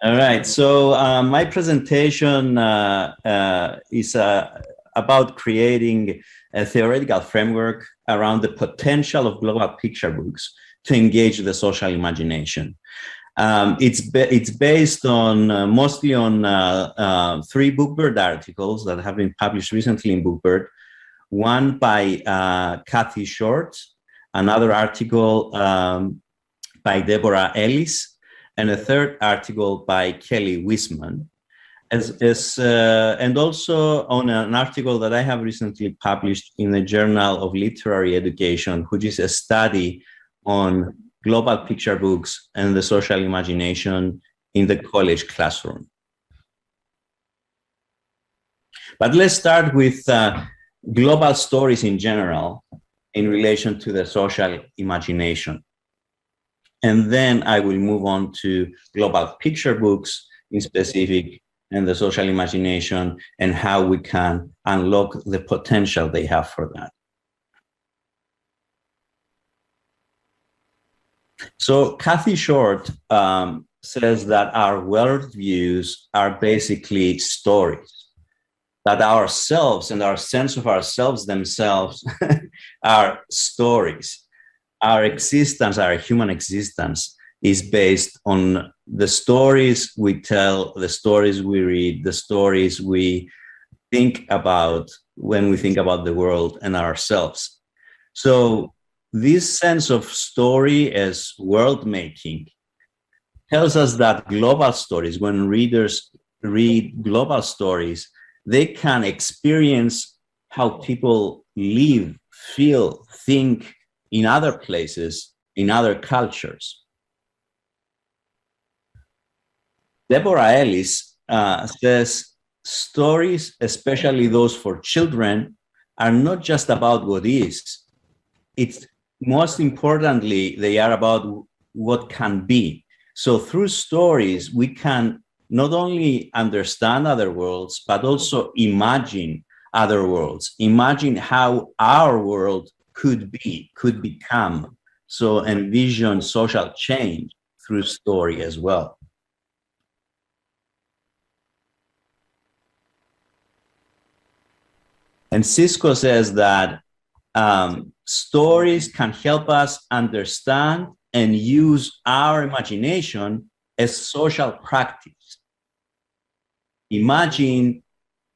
All right. So my presentation is about creating a theoretical framework around the potential of global picture books to engage the social imagination. It's based on mostly on three Bookbird articles that have been published recently in Bookbird. One by Kathy Short, another article by Deborah Ellis, and a third article by Kelly Wiseman, and also on an article that I have recently published in the Journal of Literary Education, which is a study on global picture books and the social imagination in the college classroom. But let's start with global stories in general in relation to the social imagination. And then I will move on to global picture books in specific and the social imagination and how we can unlock the potential they have for that. So Kathy Short says that our worldviews are basically stories, that ourselves and our sense of ourselves themselves are stories. Our existence, our human existence, is based on the stories we tell, the stories we read, the stories we think about when we think about the world and ourselves. So this sense of story as world making tells us that global stories, when readers read global stories, they can experience how people live, feel, think in other places, in other cultures. Deborah Ellis says stories, especially those for children, are not just about what is. It's most importantly, they are about what can be. So through stories, we can not only understand other worlds, but also imagine other worlds, imagine how our world could be, could become. So envision social change through story as well. And Cisco says that stories can help us understand and use our imagination as social practice. Imagine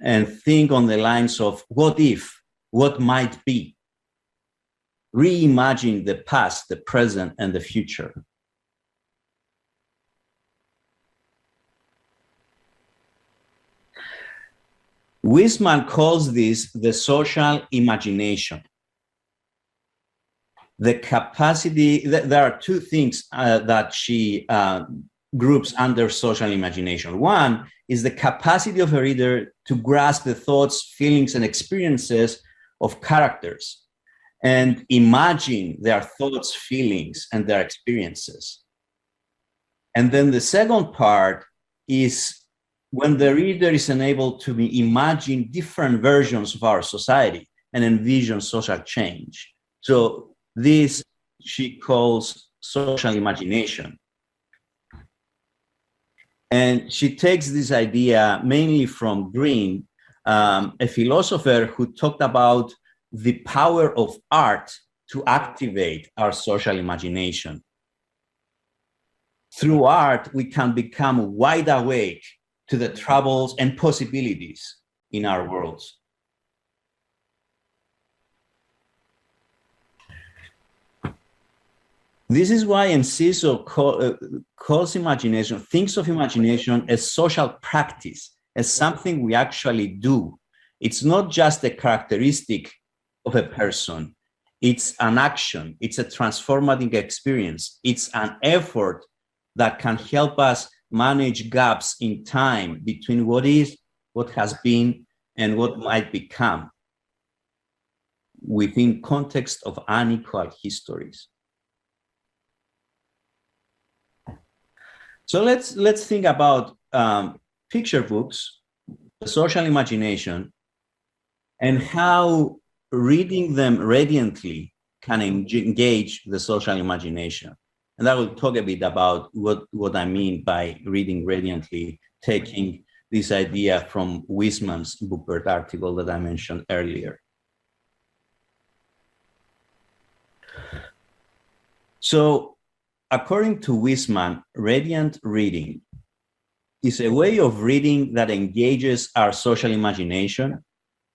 and think on the lines of what if, what might be. Reimagine the past, the present, and the future. Wiseman calls this the social imagination. The capacity, there are two things that she groups under social imagination. One is the capacity of a reader to grasp the thoughts, feelings, and experiences of characters and imagine their thoughts, feelings, and their experiences. And then the second part is when the reader is unable to imagine different versions of our society and envision social change. So this she calls social imagination. And she takes this idea mainly from Green, a philosopher who talked about the power of art to activate our social imagination. Through art, we can become wide awake to the troubles and possibilities in our worlds. This is why Enciso calls imagination, thinks of imagination as social practice, as something we actually do. It's not just a characteristic of a person. It's an action. It's a transformative experience. It's an effort that can help us manage gaps in time between what is, what has been, and what might become within context of unequal histories. So let's think about picture books, the social imagination, and how reading them radiantly can engage the social imagination. And I will talk a bit about what I mean by reading radiantly, taking this idea from Wiseman's Bookbird article that I mentioned earlier. So, according to Wiseman, radiant reading is a way of reading that engages our social imagination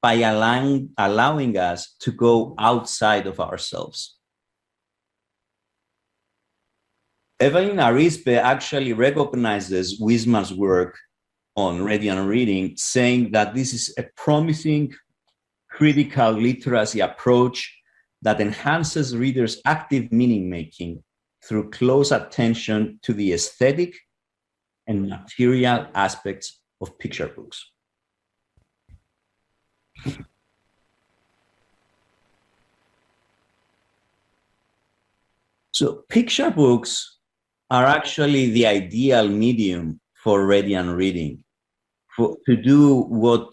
by allowing us to go outside of ourselves. Evelyn Arispe actually recognizes Wiseman's work on radiant reading, saying that this is a promising critical literacy approach that enhances readers' active meaning-making through close attention to the aesthetic and material aspects of picture books. So picture books are actually the ideal medium for radiant reading, to do what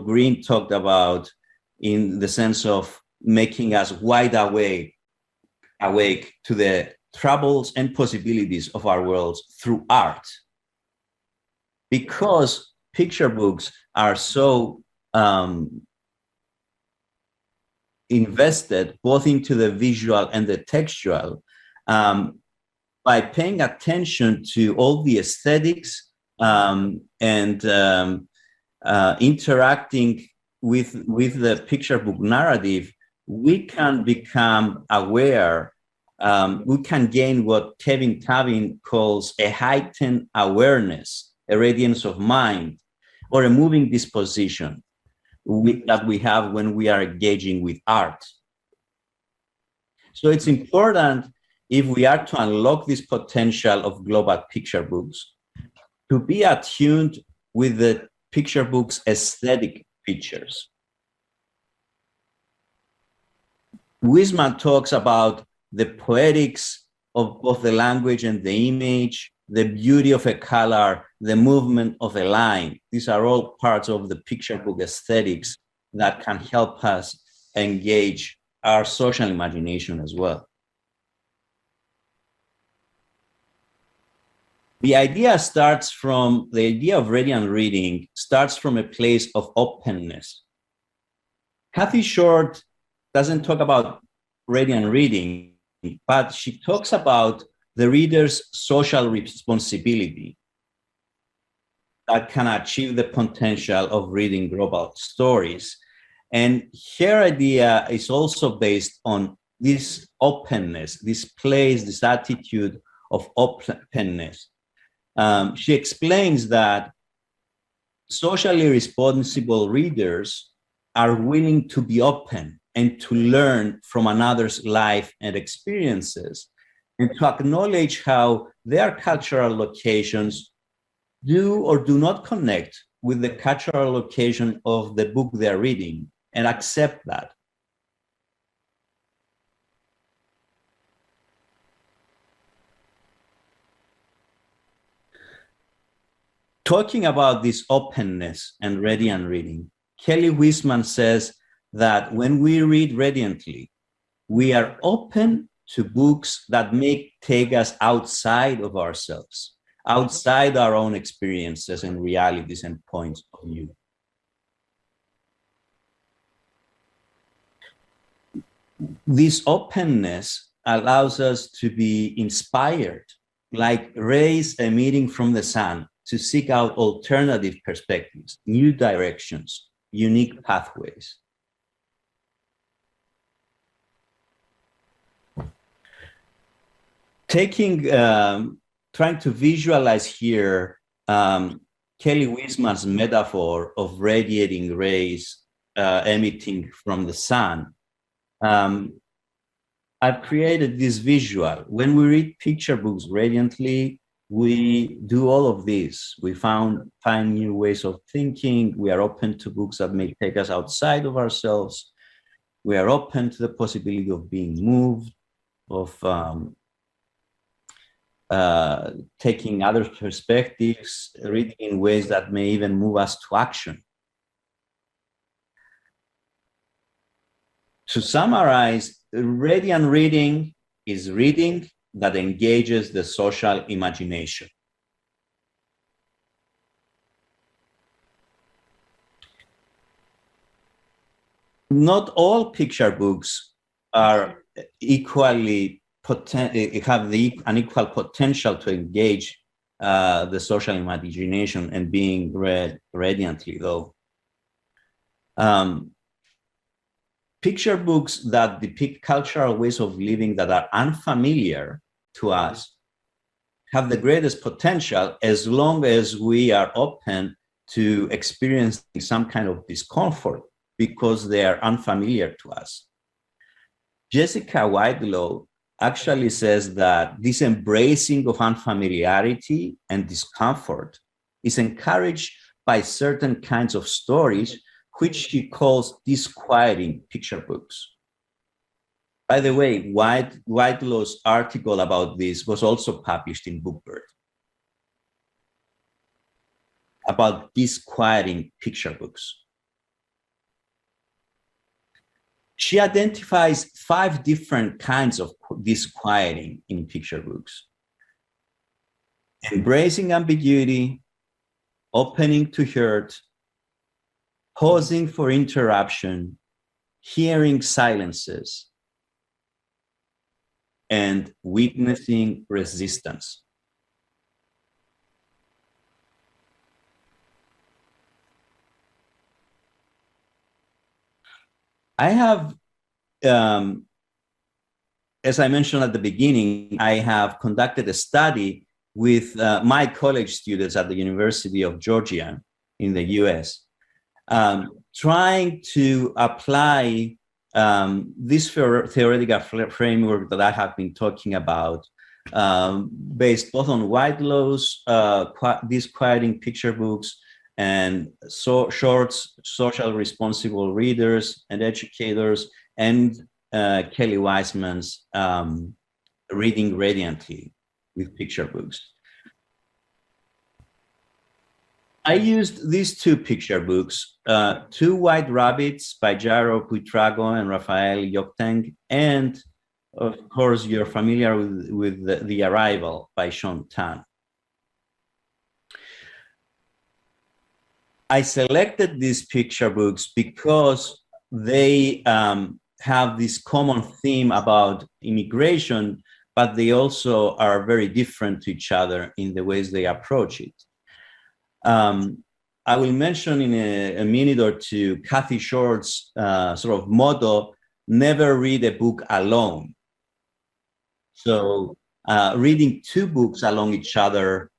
Green talked about in the sense of making us wide awake to the troubles and possibilities of our worlds through art. Because picture books are so invested both into the visual and the textual, by paying attention to all the aesthetics and interacting with the picture book narrative, we can become aware. We can gain what Kevin Tabin calls a heightened awareness, a radiance of mind, or a moving disposition that we have when we are engaging with art. So it's important, if we are to unlock this potential of global picture books, to be attuned with the picture book's aesthetic features. Wiseman talks about the poetics of both the language and the image, the beauty of a color, the movement of a line. These are all parts of the picture book aesthetics that can help us engage our social imagination as well. The idea of radiant reading starts from a place of openness. Kathy Short doesn't talk about radiant reading, but she talks about the reader's social responsibility that can achieve the potential of reading global stories. And her idea is also based on this openness, this place, this attitude of openness. She explains that socially responsible readers are willing to be open and to learn from another's life and experiences, and to acknowledge how their cultural locations do or do not connect with the cultural location of the book they're reading, and accept that. Talking about this openness and radiant reading, Kelly Wiseman says that when we read radiantly, we are open to books that may take us outside of ourselves, outside our own experiences and realities and points of view. This openness allows us to be inspired, like rays emitting from the sun, to seek out alternative perspectives, new directions, unique pathways. Trying to visualize here Kelly Wiseman's metaphor of radiating rays emitting from the sun. I've created this visual. When we read picture books radiantly, we do all of this. We find new ways of thinking. We are open to books that may take us outside of ourselves. We are open to the possibility of being moved, of taking other perspectives, reading in ways that may even move us to action. To summarize, radiant reading is reading that engages the social imagination. Not all picture books are equally have an equal potential to engage the social imagination and being read radiantly, though. Picture books that depict cultural ways of living that are unfamiliar to us have the greatest potential as long as we are open to experiencing some kind of discomfort because they are unfamiliar to us. Jessica Whitelaw actually says that this embracing of unfamiliarity and discomfort is encouraged by certain kinds of stories, which she calls disquieting picture books. By the way, Whitelaw's article about this was also published in Bookbird, about disquieting picture books. She identifies 5 different kinds of disquieting in picture books: embracing ambiguity, opening to hurt, pausing for interruption, hearing silences, and witnessing resistance. I have, as I mentioned at the beginning, I have conducted a study with my college students at the University of Georgia in the US, trying to apply this theoretical framework that I have been talking about, based both on Whitelaw's disquieting picture books and shorts, social responsible readers and educators, and Kelly Weissman's Reading Radiantly with picture books. I used these 2 picture books, 2 White Rabbits by Jairo Puitrago and Raphael Yokteng, and of course you're familiar with the Arrival by Sean Tan. I selected these picture books because they have this common theme about immigration, but they also are very different to each other in the ways they approach it. I will mention in a minute or two Kathy Short's sort of motto, never read a book alone. So reading 2 books along each other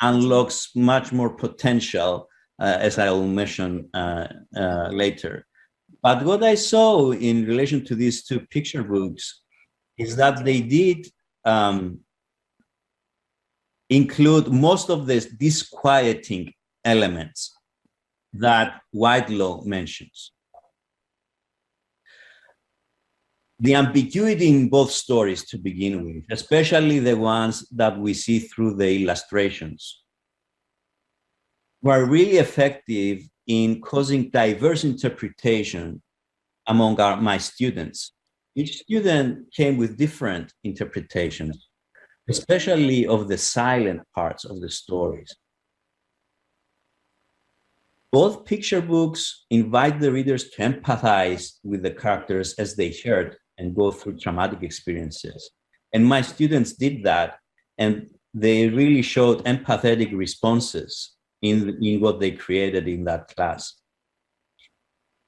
unlocks much more potential, as I will mention later. But what I saw in relation to these 2 picture books is that they did include most of the disquieting elements that Whitelaw mentions. The ambiguity in both stories to begin with, especially the ones that we see through the illustrations, were really effective in causing diverse interpretation among my students. Each student came with different interpretations, especially of the silent parts of the stories. Both picture books invite the readers to empathize with the characters as they hurt and go through traumatic experiences. And my students did that, and they really showed empathetic responses in what they created in that class.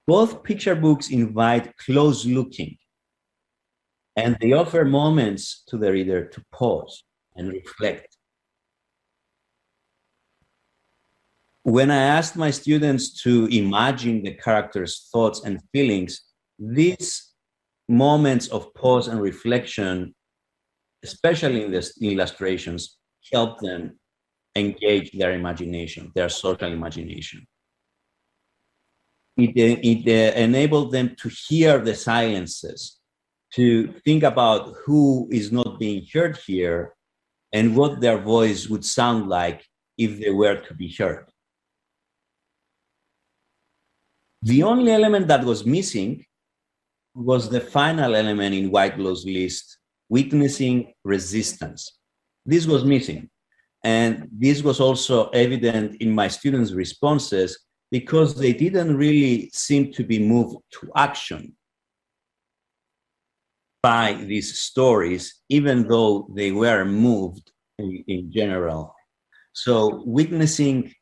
Both picture books invite close looking, and they offer moments to the reader to pause and reflect. When I asked my students to imagine the characters' thoughts and feelings, these moments of pause and reflection, especially in the illustrations, help them engage their imagination, their social imagination. It enabled them to hear the silences, to think about who is not being heard here and what their voice would sound like if they were to be heard. The only element that was missing was the final element in Whitelaw's list, witnessing resistance. This was missing. And this was also evident in my students' responses because they didn't really seem to be moved to action by these stories, even though they were moved in general. So witnessing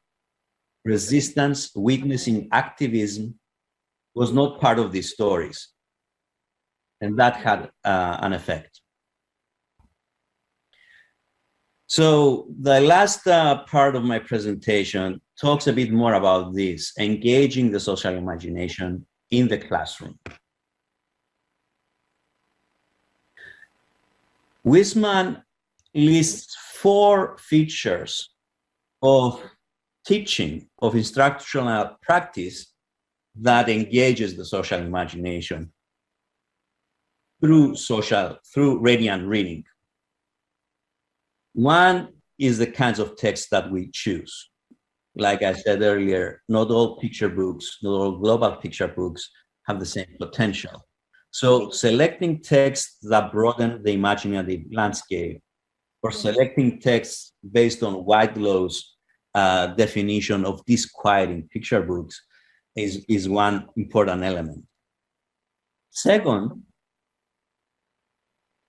resistance, witnessing activism was not part of these stories. And that had an effect. So the last part of my presentation talks a bit more about this, engaging the social imagination in the classroom. Wiseman lists 4 features of teaching, of instructional practice that engages the social imagination through radiant reading. One is the kinds of text that we choose. Like I said earlier, not all picture books, not all global picture books have the same potential. So selecting texts that broaden the imaginative landscape, or selecting texts based on Whitelaw's definition of disquieting picture books is one important element. Second,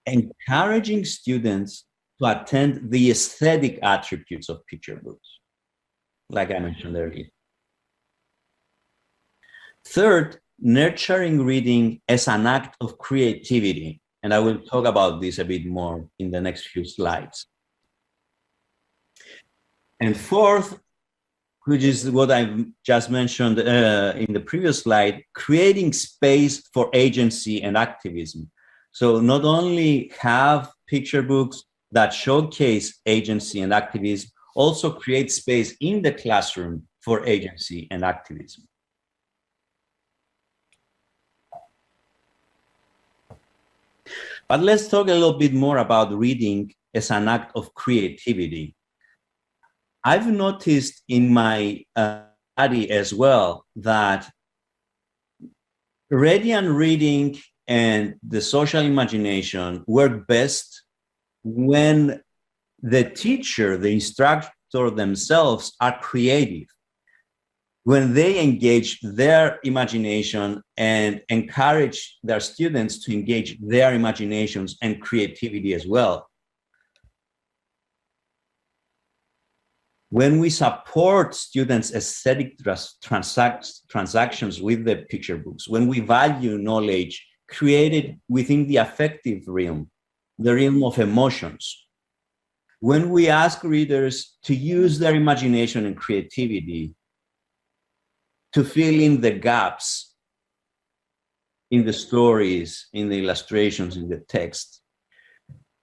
encouraging students to attend the aesthetic attributes of picture books, like I mentioned earlier. Third, nurturing reading as an act of creativity. And I will talk about this a bit more in the next few slides. And fourth, which is what I've just mentioned in the previous slide, creating space for agency and activism. So not only have picture books that showcase agency and activism, also create space in the classroom for agency and activism. But let's talk a little bit more about reading as an act of creativity. I've noticed in my study as well that radiant reading and the social imagination work best when the teacher, the instructor themselves are creative, when they engage their imagination and encourage their students to engage their imaginations and creativity as well. When we support students' aesthetic transactions with the picture books, when we value knowledge created within the affective realm, the realm of emotions, when we ask readers to use their imagination and creativity to fill in the gaps in the stories, in the illustrations, in the text.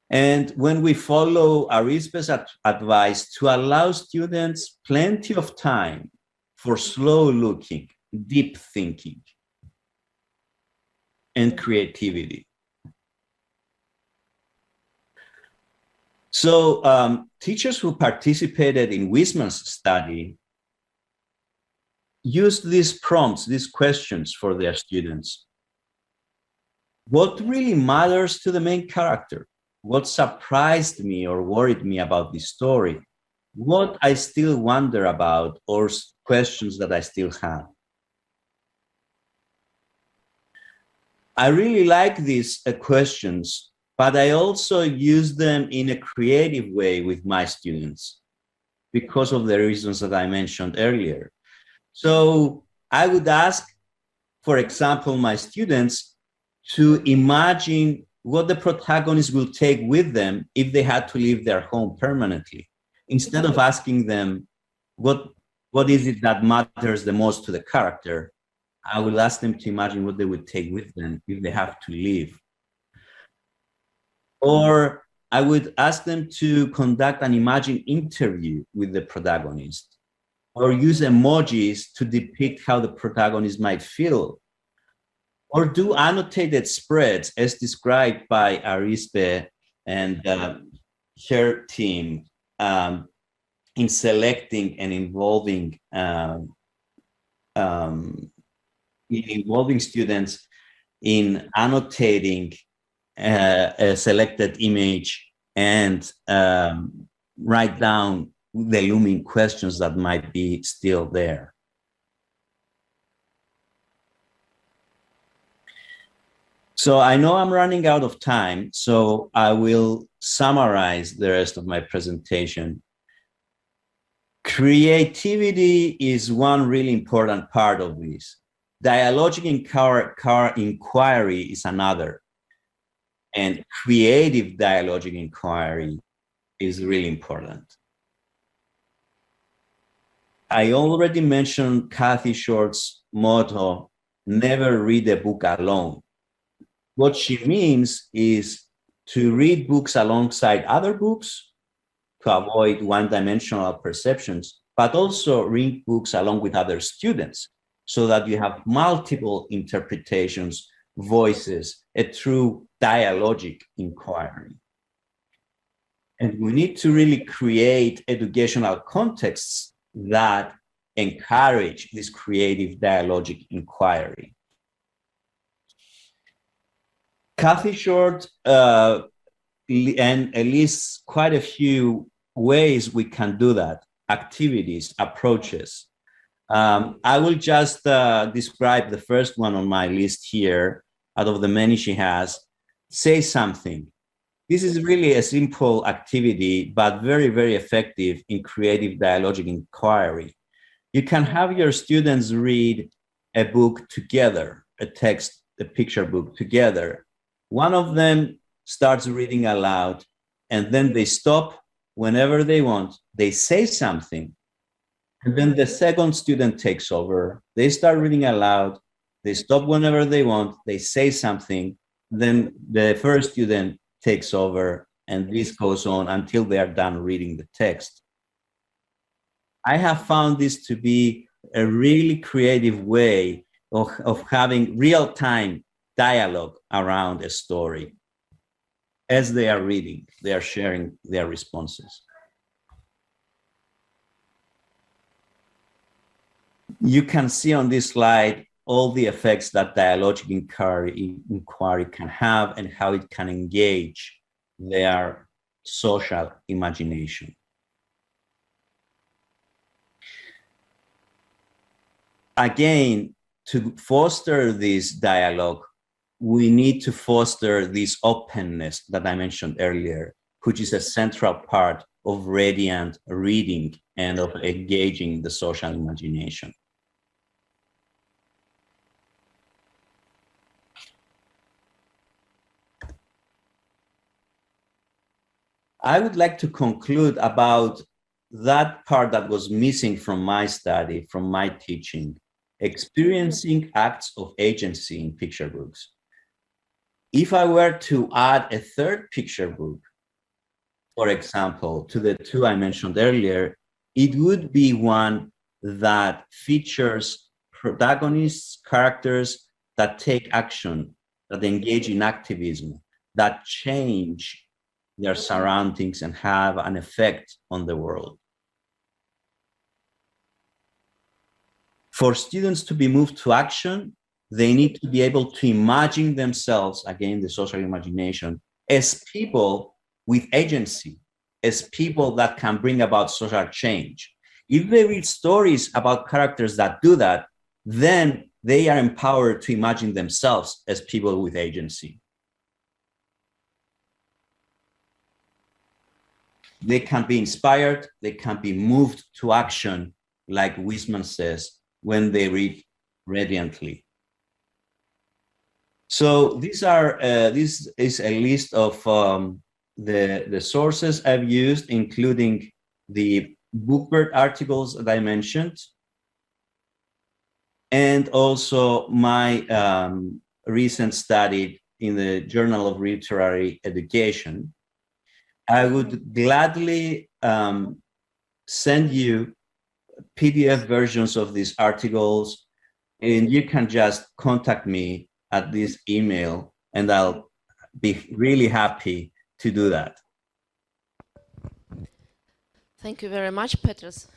And when we follow IBBY's advice to allow students plenty of time for slow looking, deep thinking, and creativity. So teachers who participated in Wiseman's study used these prompts, these questions for their students. What really matters to the main character? What surprised me or worried me about this story? What I still wonder about, or questions that I still have? I really like these questions, but I also use them in a creative way with my students because of the reasons that I mentioned earlier. So I would ask, for example, my students to imagine what the protagonist will take with them if they had to leave their home permanently. Instead of asking them, what is it that matters the most to the character, I will ask them to imagine what they would take with them if they have to leave. Or I would ask them to conduct an imagined interview with the protagonist, or use emojis to depict how the protagonist might feel, or do annotated spreads as described by IBBY and her team in selecting and involving students in annotating a selected image and write down the looming questions that might be still there. So I know I'm running out of time, so I will summarize the rest of my presentation. Creativity is one really important part of this. Dialogic inquiry is another. And creative dialogic inquiry is really important. I already mentioned Kathy Short's motto, never read a book alone. What she means is to read books alongside other books to avoid one-dimensional perceptions, but also read books along with other students so that you have multiple interpretations, voices, a true dialogic inquiry. And we need to really create educational contexts that encourage this creative dialogic inquiry. Kathy Short lists quite a few ways we can do that, activities, approaches. I will just describe the first one on my list here, out of the many she has. Say something. This is really a simple activity, but very, very effective in creative dialogic inquiry. You can have your students read a book together, a text, a picture book together. One of them starts reading aloud, and then they stop whenever they want. They say something, and then the second student takes over. They start reading aloud. They stop whenever they want. They say something. Then the first student takes over, and this goes on until they are done reading the text. I have found this to be a really creative way of having real-time dialogue around a story. As they are reading, they are sharing their responses. You can see on this slide all the effects that dialogic inquiry can have and how it can engage their social imagination. Again, to foster this dialogue, we need to foster this openness that I mentioned earlier, which is a central part of radiant reading and of engaging the social imagination. I would like to conclude about that part that was missing from my study, from my teaching, experiencing acts of agency in picture books. If I were to add a third picture book, for example, to the two I mentioned earlier, it would be one that features protagonists, characters that take action, that engage in activism, that change their surroundings and have an effect on the world. For students to be moved to action, they need to be able to imagine themselves, again, the social imagination, as people with agency, as people that can bring about social change. If they read stories about characters that do that, then they are empowered to imagine themselves as people with agency. They can be inspired, they can be moved to action, like Wiseman says, when they read radiantly. So these are, this is a list of the sources I've used, including the Bookbird articles that I mentioned, and also my recent study in the Journal of Literary Education. I would gladly send you PDF versions of these articles, and you can just contact me at this email, and I'll be really happy to do that. Thank you very much, Petros.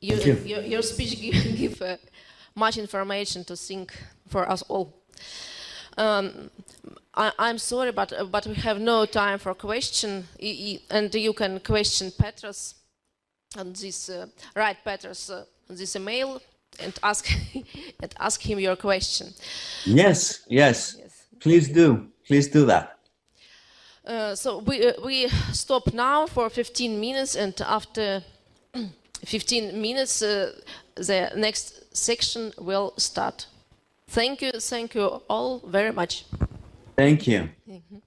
Your speech gives much information to think for us all. I'm sorry, but we have no time for question, and you can question Petros on this, write Petros on this email and ask and ask him your question. Yes, yes. Please do that. So we stop now for 15 minutes, and after 15 minutes, the next section will start. Thank you all very much. Thank you. Mm-hmm.